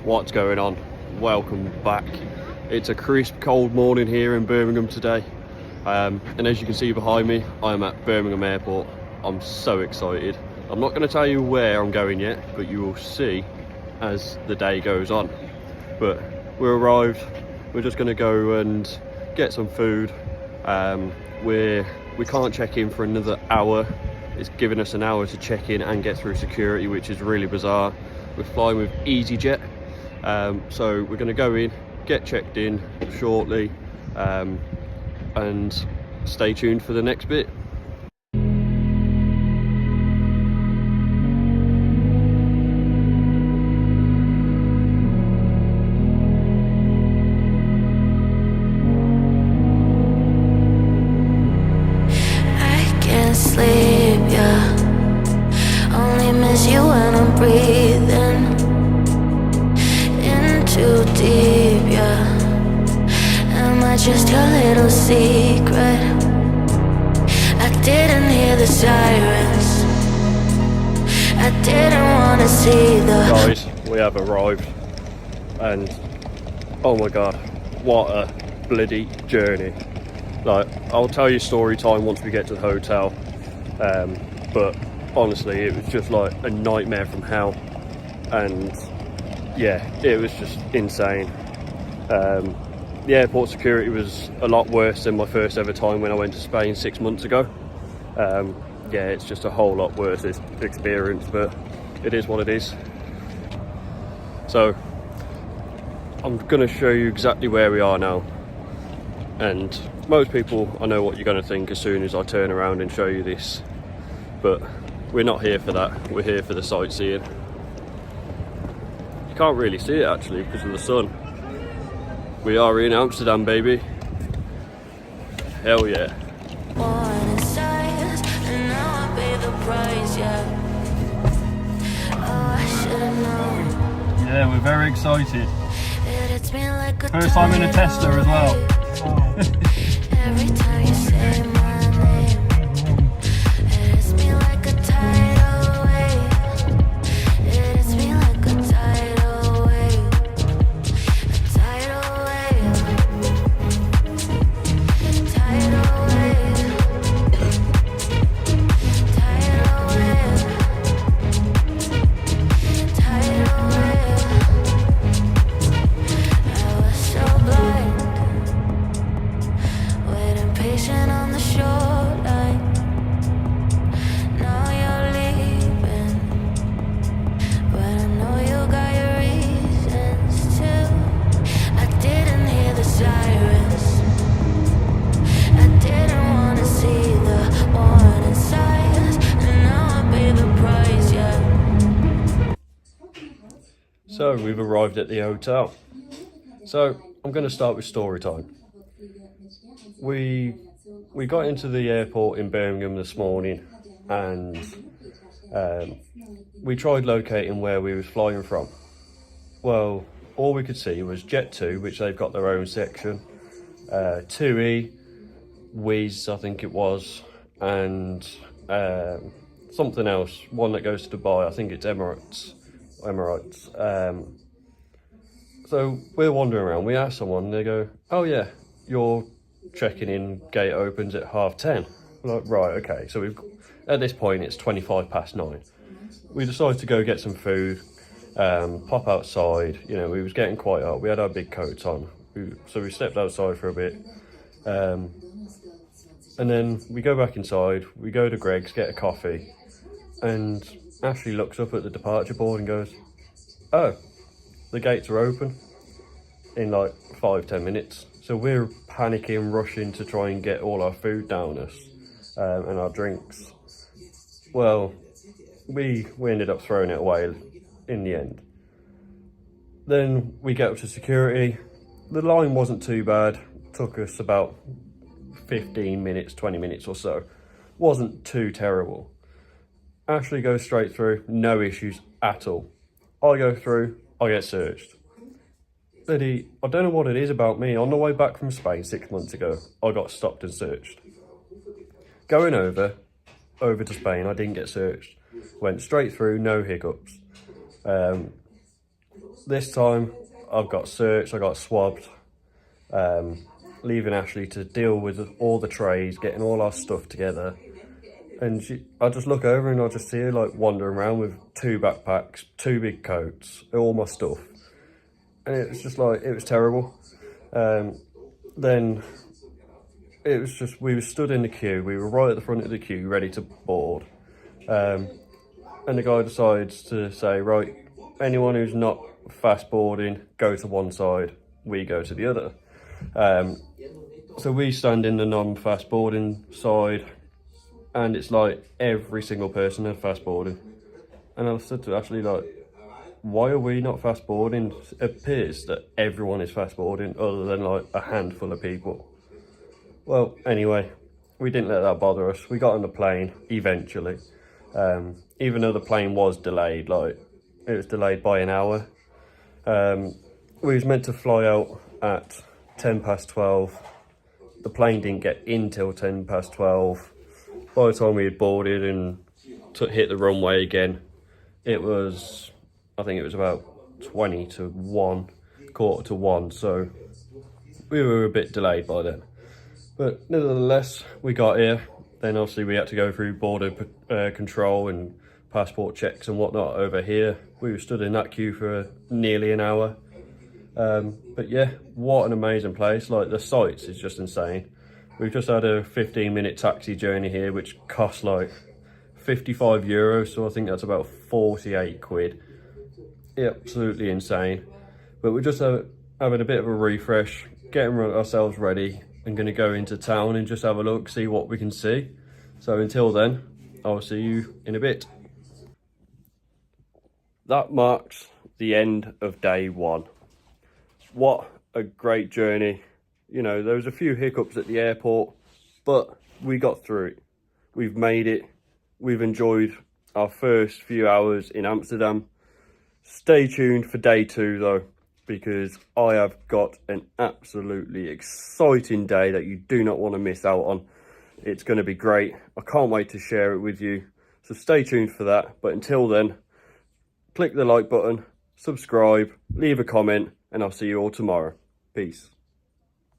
What's going on? Welcome back. It's a crisp cold morning here in Birmingham today, and as you can see behind me, I'm at Birmingham Airport. I'm so excited. I'm not going to tell you where I'm going yet, but you will see as the day goes on. But we're arrived. We're just going to go and get some food. We can't check in for another hour. It's given us an hour to check in and get through security, which is really bizarre. We're flying with EasyJet, so we're going to go in, get checked in shortly, and stay tuned for the next bit. Sleep, yeah. Only miss you when I'm breathing in too deep, yeah. Am I just your little secret? I didn't hear the sirens. I didn't want to see the... Guys, we have arrived, and oh my god, what a bloody journey. Like, I'll tell you story time once we get to the hotel, but honestly it was just like a nightmare from hell, and yeah, it was just insane. The airport security was a lot worse than my first ever time when I went to Spain 6 months ago. Yeah, it's just a whole lot worse experience, but it is what it is. So I'm going to show you exactly where we are now, and most people, I know what you're going to think as soon as I turn around and show you this, but we're not here for that. We're here for the sightseeing. You can't really see it actually because of the sun. We are in Amsterdam, baby. Hell yeah. Yeah, we're very excited. First time in a Tesla as well. Every time you say my name, it hits me like a tidal wave. It hits me like a tidal wave. A tidal wave. Tidal wave. Tidal wave. Tidal wave. I was so blind, waiting patient on the shoreline. Now you're leaving, but I know you got your reasons too. I didn't hear the sirens. I didn't want to see the warning signs, and now I pay the price, yeah. So we've arrived at the hotel. So I'm going to start with story time. We got into the airport in Birmingham this morning, and we tried locating where we was flying from. Well, all we could see was Jet 2, which they've got their own section, 2E, Wizz I think it was, and something else, one that goes to Dubai, I think it's Emirates. So we're wandering around, we ask someone, they go, oh yeah, your checking in gate opens at 10:30. We're like, right, okay. So at this point it's 9:25. We decided to go get some food, pop outside. You know, we was getting quite hot. We had our big coats on, so we stepped outside for a bit, and then we go back inside. We go to Greg's, get a coffee, and Ashley looks up at the departure board and goes, oh, the gates are open in like 5-10 minutes. So we're panicking, rushing to try and get all our food down us, and our drinks. Well, we ended up throwing it away in the end. Then we get up to security. The line wasn't too bad. Took us about 15 minutes, 20 minutes or so. Wasn't too terrible. Ashley goes straight through, no issues at all. I go through, I get searched. I don't know what it is about me. On the way back from Spain 6 months ago, I got stopped and searched. Going over to Spain, I didn't get searched. Went straight through, no hiccups. this time I've got searched, I got swabbed, leaving Ashley to deal with all the trays, getting all our stuff together. And I just look over and I just see her like wandering around with 2 backpacks, 2 big coats, all my stuff. And it was just like, it was terrible. Then it was just, we were stood in the queue, we were right at the front of the queue, ready to board. And the guy decides to say, right, anyone who's not fast boarding, go to one side, we go to the other. So we stand in the non-fast boarding side, and it's like every single person had fast boarding. And I said to Ashley, like, why are we not fast boarding? It appears that everyone is fast boarding other than like a handful of people. Well, anyway, we didn't let that bother us. We got on the plane eventually. Even though the plane was delayed, like it was delayed by an hour. We was meant to fly out at 12:10. The plane didn't get in till 12:10. By the time we had boarded and hit the runway again, it was, I think it was about 20 to 1, quarter to 1. So we were a bit delayed by then. But nevertheless, we got here. Then obviously we had to go through border control and passport checks and whatnot over here. We were stood in that queue for nearly an hour. But yeah, what an amazing place. Like the sights is just insane. We've just had a 15-minute taxi journey here, which cost like 55 euros. So I think that's about 48 quid. Yeah, absolutely insane. But we're just having a bit of a refresh, getting ourselves ready, and going to go into town and just have a look, see what we can see. So until then, I'll see you in a bit. That marks the end of day 1. What a great journey. You know, there was a few hiccups at the airport, but we got through it. We've made it. We've enjoyed our first few hours in Amsterdam. Stay tuned for day 2 though, because I have got an absolutely exciting day that you do not want to miss out on. It's going to be great. I can't wait to share it with you. So stay tuned for that. But until then, click the like button, subscribe, leave a comment, and I'll see you all tomorrow. Peace.